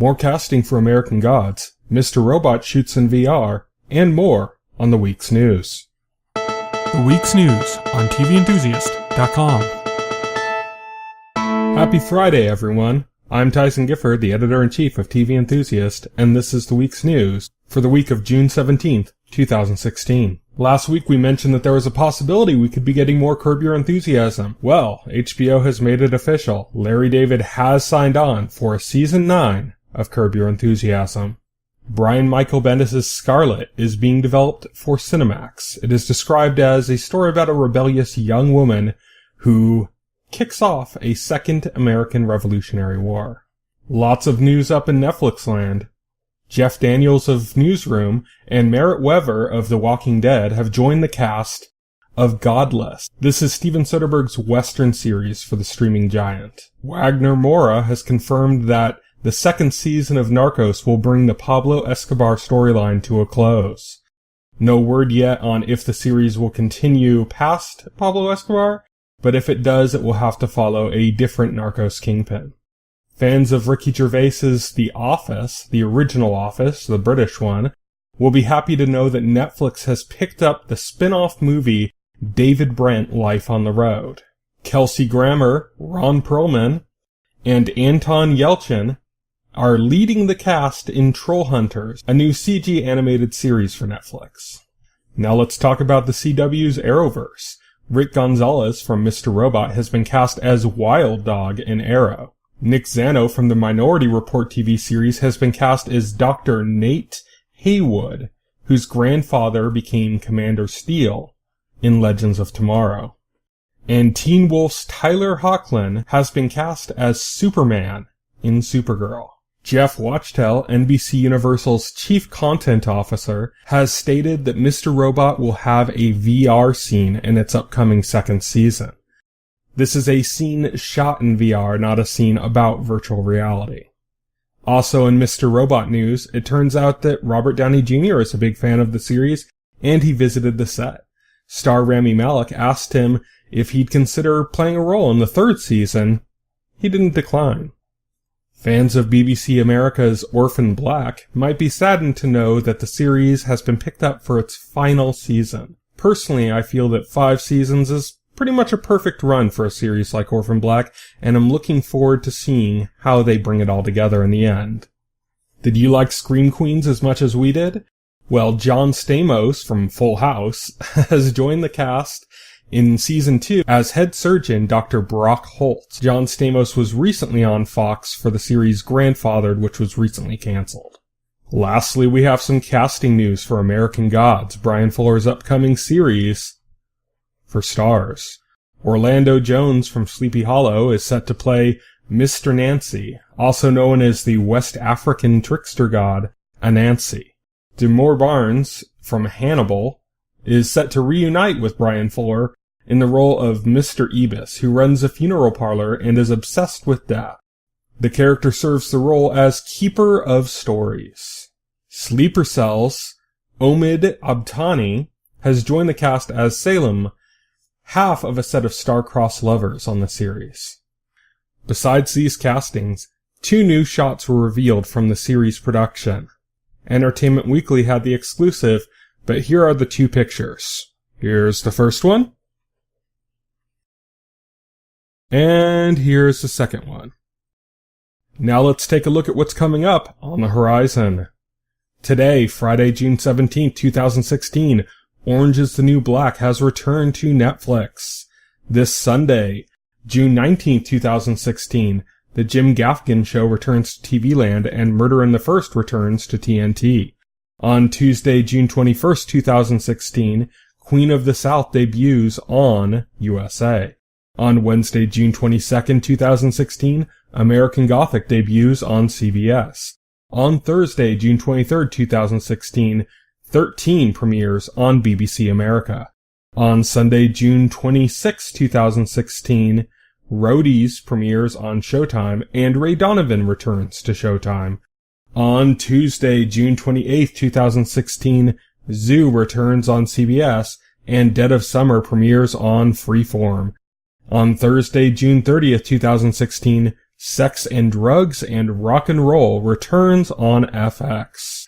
more casting for American Gods, Mr. Robot shoots in VR, and more on the week's news. The week's news on TVEnthusiast.com. Happy Friday, everyone. I'm Tyson Gifford, the editor-in-chief of TV Enthusiast, and this is the week's news for the week of June 17th, 2016. Last week we mentioned that there was a possibility we could be getting more Curb Your Enthusiasm. Well, HBO has made it official. Larry David has signed on for Season 9 of Curb Your Enthusiasm. Brian Michael Bendis' Scarlet is being developed for Cinemax. It is described as a story about a rebellious young woman who kicks off a second American Revolutionary War. Lots of news up in Netflix land. Jeff Daniels of Newsroom and Merritt Wever of The Walking Dead have joined the cast of Godless. This is Steven Soderbergh's Western series for the streaming giant. Wagner Moura has confirmed that the second season of Narcos will bring the Pablo Escobar storyline to a close. No word yet on if the series will continue past Pablo Escobar, but if it does, it will have to follow a different Narcos kingpin. Fans of Ricky Gervais's The Office, the original Office, the British one, will be happy to know that Netflix has picked up the spin-off movie David Brent, Life on the Road. Kelsey Grammer, Ron Perlman, and Anton Yelchin are leading the cast in Trollhunters, a new CG animated series for Netflix. Now let's talk about the CW's Arrowverse. Rick Gonzalez from Mr. Robot has been cast as Wild Dog in Arrow. Nick Zano from the Minority Report TV series has been cast as Dr. Nate Haywood, whose grandfather became Commander Steel in Legends of Tomorrow. And Teen Wolf's Tyler Hoechlin has been cast as Superman in Supergirl. Jeff Wachtel, NBC Universal's chief content officer, has stated that Mr. Robot will have a VR scene in its upcoming second season. This is a scene shot in VR, not a scene about virtual reality. Also in Mr. Robot news, it turns out that Robert Downey Jr. is a big fan of the series, and he visited the set. Star Rami Malek asked him if he'd consider playing a role in the third season. He didn't decline. Fans of BBC America's Orphan Black might be saddened to know that the series has been picked up for its final season. Personally, I feel that 5 seasons is pretty much a perfect run for a series like Orphan Black, and I'm looking forward to seeing how they bring it all together in the end. Did you like Scream Queens as much as we did? Well, John Stamos from Full House has joined the cast in Season 2 as head surgeon Dr. Brock Holt. John Stamos was recently on Fox for the series Grandfathered, which was recently canceled. Lastly, we have some casting news for American Gods, Brian Fuller's upcoming series for Starz. Orlando Jones from Sleepy Hollow is set to play Mr. Nancy, also known as the West African trickster god Anansi. Demore Barnes from Hannibal is set to reunite with Brian Fuller in the role of Mr. Ibis, who runs a funeral parlor and is obsessed with death. The character serves the role as Keeper of Stories. Sleeper Cell's Omid Abtani has joined the cast as Salem, half of a set of star-crossed lovers on the series. Besides these castings, 2 new shots were revealed from the series production. Entertainment Weekly had the exclusive, but here are the 2 pictures. Here's the first one. And here's the second one. Now let's take a look at what's coming up on the horizon. Today, Friday, June 17th, 2016, Orange is the New Black has returned to Netflix. This Sunday, June 19th, 2016, The Jim Gaffigan Show returns to TV Land and Murder in the First returns to TNT. On Tuesday, June 21st, 2016, Queen of the South debuts on USA. On Wednesday, June 22nd, 2016, American Gothic debuts on CBS. On Thursday, June 23rd, 2016, 13 premieres on BBC America. On Sunday, June 26, 2016, Roadies premieres on Showtime, and Ray Donovan returns to Showtime. On Tuesday, June 28, 2016, Zoo returns on CBS, and Dead of Summer premieres on Freeform. On Thursday, June 30th, 2016, Sex and Drugs and Rock and Roll returns on FX.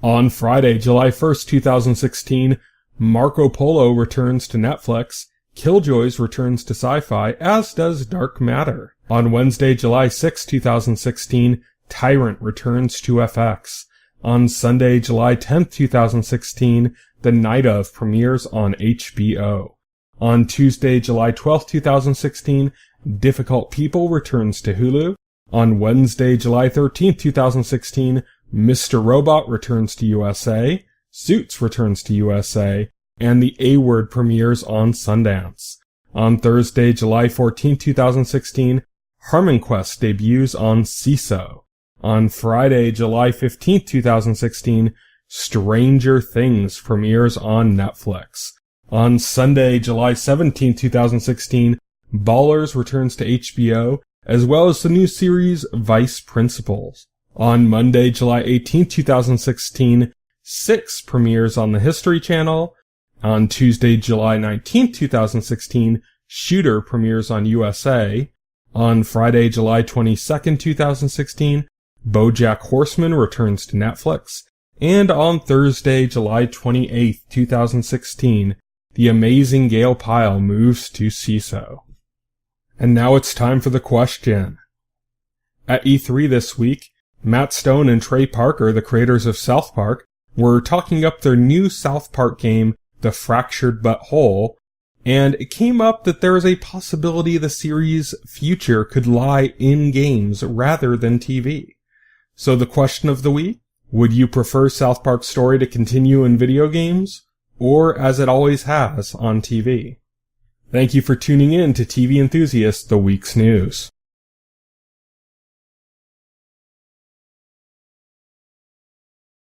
On Friday, July 1st, 2016, Marco Polo returns to Netflix, Killjoys returns to Sci-Fi, as does Dark Matter. On Wednesday, July 6, 2016, Tyrant returns to FX. On Sunday, July 10th, 2016, The Night Of premieres on HBO. On Tuesday, July 12th, 2016, Difficult People returns to Hulu. On Wednesday, July 13th, 2016, Mr. Robot returns to USA. Suits returns to USA. And The A-Word premieres on Sundance. On Thursday, July 14th, 2016, Harmon Quest debuts on CISO. On Friday, July 15th, 2016, Stranger Things premieres on Netflix. On Sunday, July 17th, 2016, Ballers returns to HBO, as well as the new series Vice Principals. On Monday, July 18th, 2016, Six premieres on the History Channel. On Tuesday, July 19th, 2016, Shooter premieres on USA. On Friday, July 22nd, 2016, BoJack Horseman returns to Netflix. And on Thursday, July 28th, 2016, The Amazing Gail Pyle moves to CISO. And now it's time for the question. At E3 this week, Matt Stone and Trey Parker, the creators of South Park, were talking up their new South Park game, The Fractured But Whole, and it came up that there is a possibility the series' future could lie in games rather than TV. So the question of the week, would you prefer South Park's story to continue in video games, or as it always has on TV? Thank you for tuning in to TV Enthusiast, the week's news.